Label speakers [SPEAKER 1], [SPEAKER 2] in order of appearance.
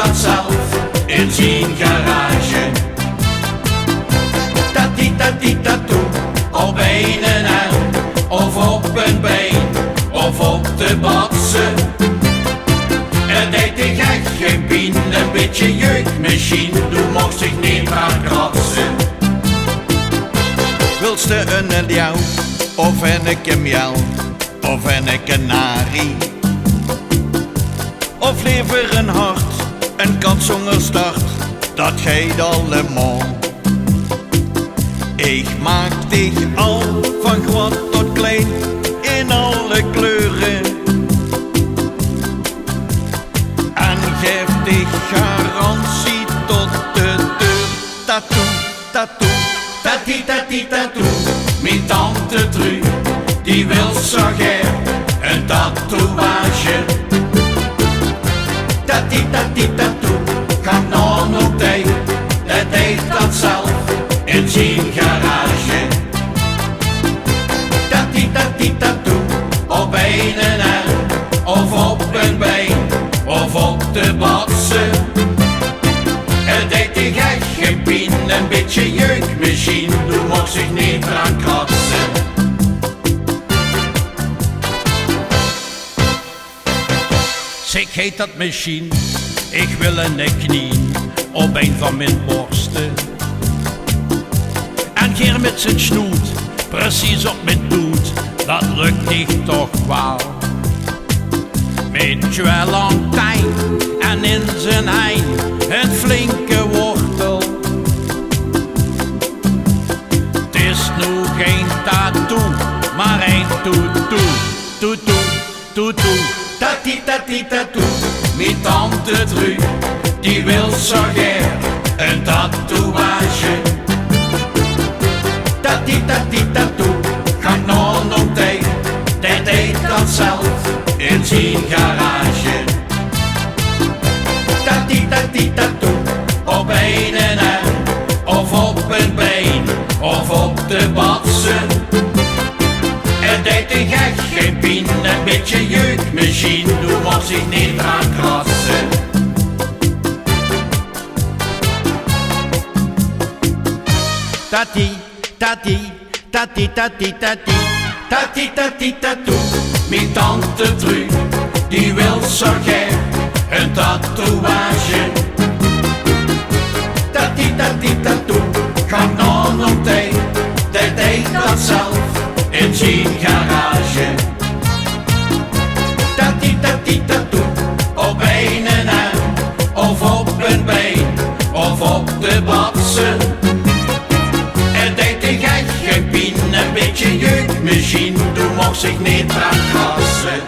[SPEAKER 1] dat zelf in zijn garage. Tati-tati-tatoe, op een arm of op een been of op de batsen. Het deed de gek geen een beetje jeugdmachine, doe mocht zich niet aan kratsen.
[SPEAKER 2] Wilste een leeuw of een kemiel of een kanarie? Of liever een hart, een kat zonder start, dat gaat allemaal. Ik maak dich al van groot tot klein, in alle kleuren. En geef dich garantie tot de deur. Tattoo, tattoo.
[SPEAKER 1] Tati-tati-tatoe, mijn tante Tru, die wil zo graag een tatoeage. Tati-tati-tatoe, ga nou nog tijd, dat deed dat zelf in zijn garage. Tati-tati-tatoe, op een arm of op een been of op de batsen. Het deed de gek geen pijn, een beetje jeugdmachine, doe mocht zich niet aan kratsen.
[SPEAKER 3] Zeg, heet dat machine, ik wil een knie op een van mijn borsten. En Geer met zijn snoet, precies op mijn doet, dat lukt niet toch wel. Met Valentijn en in zijn hein een flinke wortel. Het is nu geen tattoo, maar een toetoe, toetoe, toetoe.
[SPEAKER 1] Tati-tati-tatoe, mijn tante Tru, die wil zo graag een tatoeage. Tati-tati-tatoe, ga nou nog tijd, dat deed dat zelf in zijn garage. Tati-tati-tatoe, op een arm of op een been of op de batsen. Het deed de gek geen pijn, een beetje jeugdmachine, doe mocht zich niet aan kratsen.
[SPEAKER 3] Tati, tati, tati, tati, tati.
[SPEAKER 1] Tati-tati-tatoe, mijn tante Tru, die wil zo graag een tatoeage. Tati-tati-tatoe, ga nou nog tijd, dat deed dat zelf in zijn garage. Tati-tati-tatoe, op een arm of op een been of op de batsen. Het deed de gek geen pijn, een beetje jeugdmachine, doe mocht zich niet aan krassen.